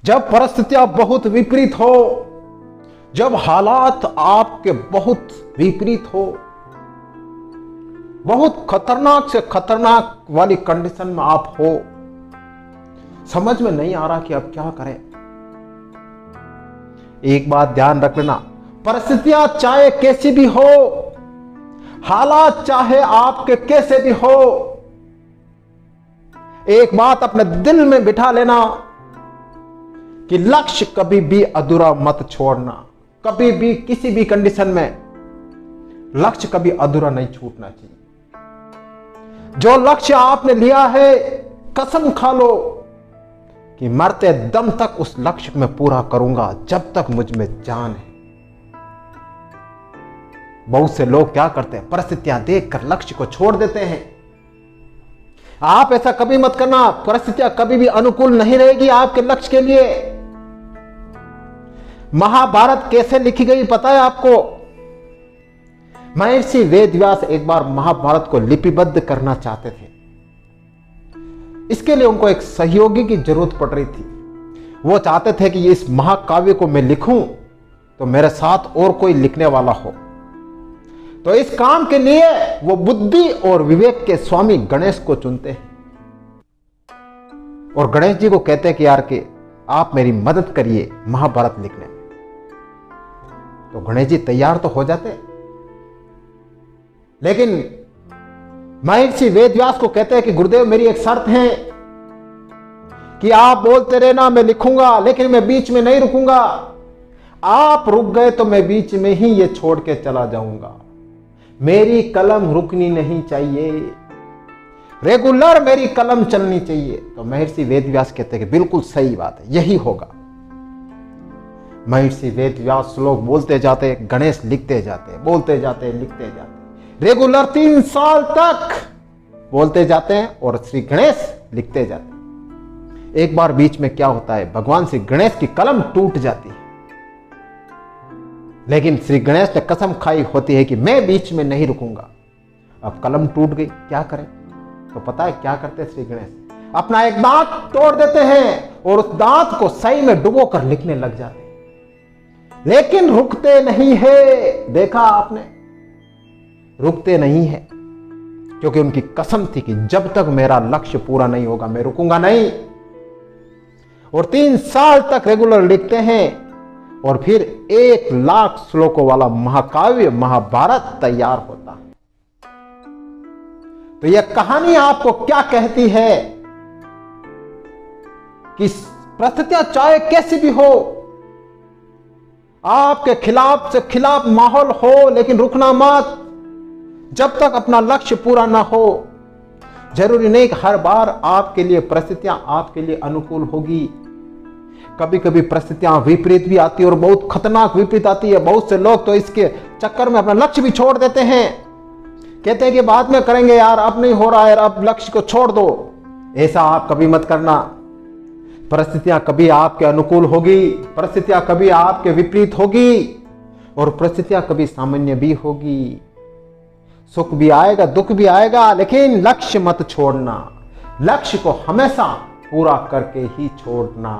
जब परिस्थितियां बहुत विपरीत हो, जब हालात आपके बहुत विपरीत हो, बहुत खतरनाक से खतरनाक वाली कंडीशन में आप हो, समझ में नहीं आ रहा कि अब क्या करें, एक बात ध्यान रख लेना, परिस्थितियां चाहे कैसी भी हो, हालात चाहे आपके कैसे भी हो, एक बात अपने दिल में बिठा लेना कि लक्ष्य कभी भी अधूरा मत छोड़ना। कभी भी किसी भी कंडीशन में लक्ष्य कभी अधूरा नहीं छूटना चाहिए। जो लक्ष्य आपने लिया है, कसम खा लो कि मरते दम तक उस लक्ष्य को मैं पूरा करूंगा जब तक मुझ में जान है। बहुत से लोग क्या करते हैं, परिस्थितियां देखकर लक्ष्य को छोड़ देते हैं। आप ऐसा कभी मत करना। परिस्थितियां कभी भी अनुकूल नहीं रहेगी आपके लक्ष्य के लिए। महाभारत कैसे लिखी गई पता है आपको? महर्षि वेदव्यास एक बार महाभारत को लिपिबद्ध करना चाहते थे। इसके लिए उनको एक सहयोगी की जरूरत पड़ रही थी। वो चाहते थे कि इस महाकाव्य को मैं लिखूं तो मेरे साथ और कोई लिखने वाला हो। तो इस काम के लिए वो बुद्धि और विवेक के स्वामी गणेश को चुनते हैं और गणेश जी को कहते हैं कि यार के आप मेरी मदद करिए महाभारत लिखने में। तो गणेश जी तैयार तो हो जाते, लेकिन महर्षि वेदव्यास को कहते हैं कि गुरुदेव मेरी एक शर्त है कि आप बोलते रहना मैं लिखूंगा, लेकिन मैं बीच में नहीं रुकूंगा। आप रुक गए तो मैं बीच में ही ये छोड़ के चला जाऊंगा। मेरी कलम रुकनी नहीं चाहिए, रेगुलर मेरी कलम चलनी चाहिए। तो महर्षि वेदव्यास कहते हैं कि बिल्कुल सही बात है, यही होगा। महर्षि वेदव्यास श्लोक बोलते जाते, गणेश लिखते जाते, बोलते जाते, लिखते जाते, रेगुलर 3 साल तक बोलते जाते हैं और श्री गणेश लिखते जाते। एक बार बीच में क्या होता है, भगवान श्री गणेश की कलम टूट जाती है। लेकिन श्री गणेश ने कसम खाई होती है कि मैं बीच में नहीं रुकूंगा। अब कलम टूट गई, क्या करें? तो पता है क्या करते हैं श्री गणेश? अपना एक दांत तोड़ देते हैं और उस दांत को सही में डुबो कर लिखने लग जाते हैं। लेकिन रुकते नहीं है। देखा आपने, रुकते नहीं है, क्योंकि उनकी कसम थी कि जब तक मेरा लक्ष्य पूरा नहीं होगा मैं रुकूंगा नहीं। और 3 साल तक रेगुलर लिखते हैं और फिर 1 लाख श्लोकों वाला महाकाव्य महाभारत तैयार होता है। तो यह कहानी आपको क्या कहती है कि परिस्थितियां चाहे कैसी भी हो, आपके खिलाफ से खिलाफ माहौल हो, लेकिन रुकना मत जब तक अपना लक्ष्य पूरा ना हो। जरूरी नहीं कि हर बार आपके लिए परिस्थितियां आपके लिए अनुकूल होगी। कभी कभी परिस्थितियां विपरीत भी आती है और बहुत खतरनाक विपरीत आती है। बहुत से लोग तो इसके चक्कर में अपना लक्ष्य भी छोड़ देते हैं, कहते हैं कि बाद में करेंगे यार, अब नहीं हो रहा है, अब लक्ष्य को छोड़ दो। ऐसा आप कभी मत करना। परिस्थितियां कभी आपके अनुकूल होगी, परिस्थितियां कभी आपके विपरीत होगी और परिस्थितियां कभी सामान्य भी होगी। सुख भी आएगा, दुख भी आएगा, लेकिन लक्ष्य मत छोड़ना। लक्ष्य को हमेशा पूरा करके ही छोड़ना।